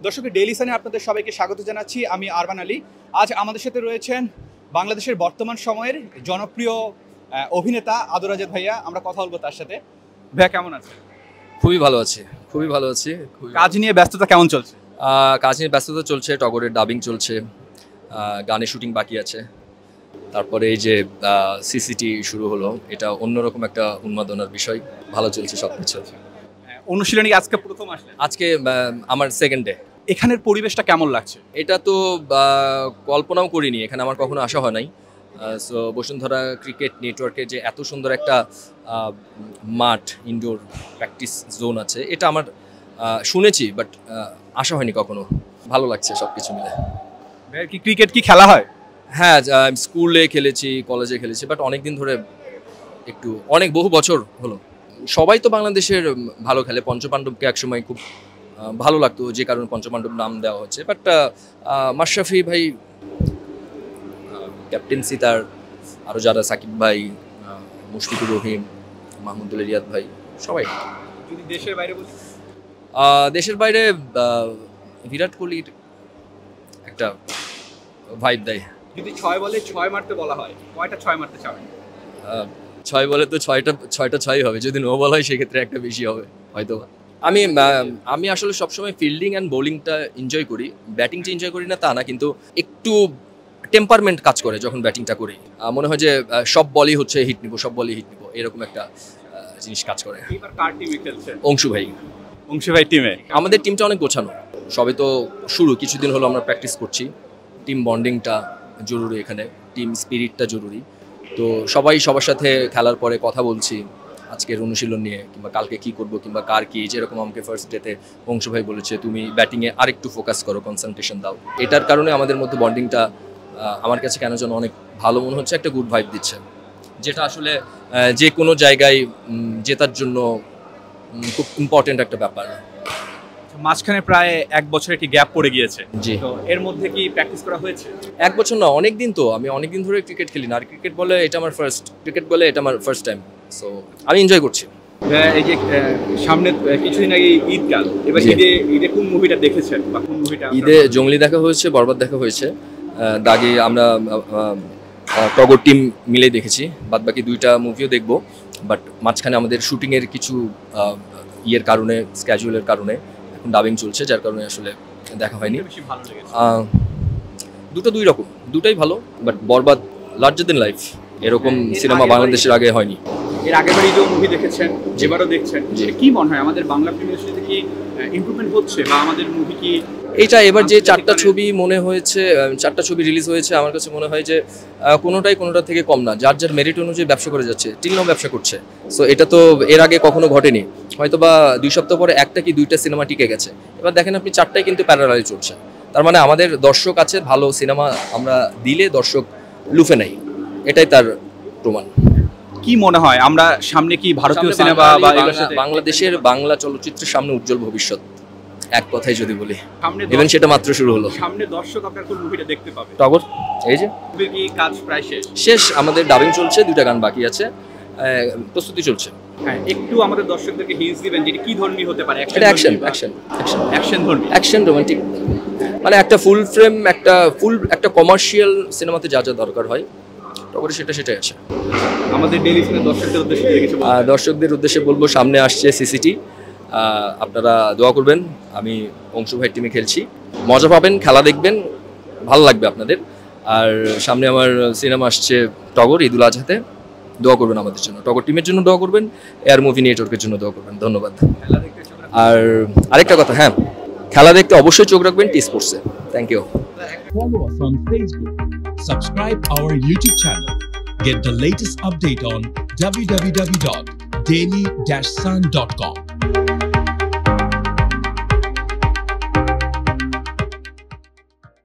দর্শক ডেইলি সানে আপনাদের সবাইকে স্বাগত জানাচ্ছি। আমি আরমান আলী। আজ আমাদের সাথে রয়েছেন বাংলাদেশের বর্তমান সময়ের জনপ্রিয় অভিনেতা আদর রাজেদ ভাইয়া। আমরা কথা বলবো তার সাথে। ভাইয়া কেমন আছেন? খুবই ভালো আছি, খুবই ভালো আছি। কাজ নিয়ে ব্যস্ততা কেমন চলছে? কাজ নিয়ে ব্যস্ততা চলছে, টগরের ডাবিং চলছে, গানের শুটিং বাকি আছে। তারপরে এই যে সিসিটি শুরু হলো, এটা অন্যরকম একটা উন্মাদনার বিষয়। ভালো চলছে সব কিছু। অনুশীলনী আজকে প্রথম আসলে? আজকে আমার সেকেন্ড ডে। এখানের পরিবেশটা কেমন লাগছে? এটা তো কল্পনাও করিনি, এখানে আমার কখনো আসা হয় নাই। সো বসুন্ধরা ক্রিকেট নেটওয়ার্কে যে এত সুন্দর একটা মাঠ, ইনডোর প্র্যাকটিস জোন আছে, এটা আমার শুনেছি, বাট আসা হয়নি কখনো। ভালো লাগছে সব কিছু মিলে। কি ক্রিকেট কি খেলা হয়? হ্যাঁ, স্কুলে খেলেছি, কলেজে খেলেছি, বাট অনেক দিন ধরে, বহু বছর হলো। সবাই তো বাংলাদেশের ভালো খেলে। পঞ্চপাণ্ডবকে একসময় খুব ভালো লাগতো, যে কারণে পঞ্চপাণ্ডব নাম দেওয়া হচ্ছে। বাট মাশরাফি ভাই, ক্যাপ্টেন্সি তার, আরও যারা সাকিব ভাই, মুশফিকুর রহিম, মাহমুদুল রিয়াদ ভাই, সবাই। যদি দেশের বাইরে বলি? দেশের বাইরে বিরাট কোহলির একটা ভাইব দেয়। যদি 6 বলে 6 মারতে বলা হয়, কয়টা 6 মারতে চাবেন? 6 বলে তো 6টা 6ই হবে। যদি নো বল হয় সেক্ষেত্রে একটা বেশি হবে হয়তো। আমি আসলে সবসময় ফিল্ডিং অ্যান্ড বোলিংটা এনজয় করি, ব্যাটিংটা এনজয় করি না তা না, কিন্তু একটু টেম্পারমেন্ট কাজ করে যখন ব্যাটিংটা করি। মনে হয় যে সব বলই হচ্ছে হিট নিব, এরকম একটা জিনিস কাজ করে। এবার কার টিমে খেলছেন? অংশু ভাই টিমে। আমাদের টিমটা অনেক গোছানো, সবে তো শুরু, কিছুদিন হলো আমরা প্র্যাকটিস করছি। টিম বন্ডিংটা জরুরি, এখানে টিম স্পিরিটটা জরুরি। তো সবাই সবার সাথে খেলার পরে কথা বলছি আজকের অনুশীলন নিয়ে, কিংবা কালকে কি করব, কিংবা কার কি। যেরকম আমাকে ফার্স্ট ডেতে অংশু ভাই বলেছে, তুমি ব্যাটিংয়ে আরেকটু ফোকাস করো, কনসেন্ট্রেশন দাও। এটার কারণে আমাদের মধ্যে বন্ডিংটা আমার কাছে কেন যেন অনেক ভালো মনে হচ্ছে, একটা গুড ভাইব দিচ্ছে, যেটা আসলে যে কোনো জায়গায় জেতার জন্য খুব ইম্পর্টেন্ট একটা ব্যাপার। মাঝখানে প্রায় 1 বছর একটি গ্যাপ পড়ে গিয়েছে। জি। তো এর মধ্যে কি প্র্যাকটিস করা হয়েছে? 1 বছর না, অনেক দিন। তো আমি অনেক দিন ধরে ক্রিকেট খেলি না, আর ক্রিকেট বলে এটা আমার ফার্স্ট টাইম। সো আমি এনজয় করছি। এই যে সামনে কিছুদিন আগে ঈদকাল, এবার ঈদে কোন মুভিটা দেখেছেন বা কোন মুভিটা? ঈদে জঙ্গলি দেখা হয়েছে, বরবাদ দেখা হয়েছে। দাগে আমরা টগর টিম মিলে দেখেছি। বাদবাকি 2টা মুভিও দেখবো, বাট মাঝখানে আমাদের শুটিংয়ের কিছু ইয়ের কারণে, স্ক্যাজুয়ালের কারণে এখন ডাবিং চলছে, যার কারণে আসলে দেখা হয়নি। দুটো 2 রকম, দুটাই ভালো, but Borbaad larger then life, এরকম সিনেমা বাংলাদেশের আগে হয়নি। এর আগেরবারই যে মুভি দেখেছেন, যেবারও দেখছেন, কি মনে হয় আমাদের বাংলা ফিল্ম ইন্ডাস্ট্রিতে কি ইমপ্রুভমেন্ট হচ্ছে, বা আমাদের মুভি কি এইটা এবার যে 4টা ছবি মনে হয়েছে, 4টা ছবি রিলিজ হয়েছে, আমার কাছে মনে হয় যে কোনোটা থেকে কম না, যার যার মেরিট অনুযায়ী ব্যবসা করে যাচ্ছে, টিলনাও ব্যবসা করছে। সো এটা তো এর আগে কখনো ঘটেনি। হয়তো বা 2 সপ্তাহ পরে 1টা কি 2টা সিনেমা টিকে গেছে, এবার দেখেন আপনি 4টাই কিন্তু প্যারালালি চলছে। তার মানে আমাদের দর্শক আছে, ভালো সিনেমা আমরা দিলে দর্শক লুফে নেয়, এটাই তার প্রমাণ। কি মনে হয় আমরা সামনে কি ভারতীয় সিনেমা বা বাংলাদেশের বাংলা চলচ্চিত্রের সামনে উজ্জ্বল ভবিষ্যৎ, এক কথাই যদি বলি। ইভেন সেটা মাত্র শুরু হলো। সামনে দর্শক আপনার কোন মুভিটা দেখতে পাবে? টগর। এই যে কি কাজ প্রায় শেষ, আমাদের ডাবিং চলছে, 2টা গান বাকি আছে, প্রস্তুতি চলছে। হ্যাঁ, একটু আমাদের দর্শকদেরকে হিন্টস দিবেন যে কি ধর্মী হতে পারে? অ্যাকশন রোমান্টিক, মানে একটা ফুল ফ্রেম, একটা কমার্শিয়াল সিনেমাতে যা যা দরকার হয়, টগরে সেটাই আছে। আমাদের ডেইলি সানে দর্শকদের উদ্দেশ্যে বলবো, সামনে আসছে সিসিটি, আপনারা দোয়া করবেন। আমি অংশু ভাই টিমে খেলছি, মজা পাবেন, খেলা দেখবেন, ভালো লাগবে আপনাদের। আর সামনে আমার সিনেমা আসছে টগর, ঈদুল আজহাতে। দোয়া করবেন আমাদের জন্য, টগর টিমের জন্য দোয়া করবেন, এয়ার মুভি নেটওয়ার্কের জন্য দোয়া করবেন। ধন্যবাদ। আর আরেকটা কথা, হ্যাঁ, খেলা দেখতে অবশ্যই চোখ রাখবেন টি স্পোর্টসে। Thank you. Follow us on Facebook. Subscribe our YouTube channel. Get the latest update on www.daily-sun.com.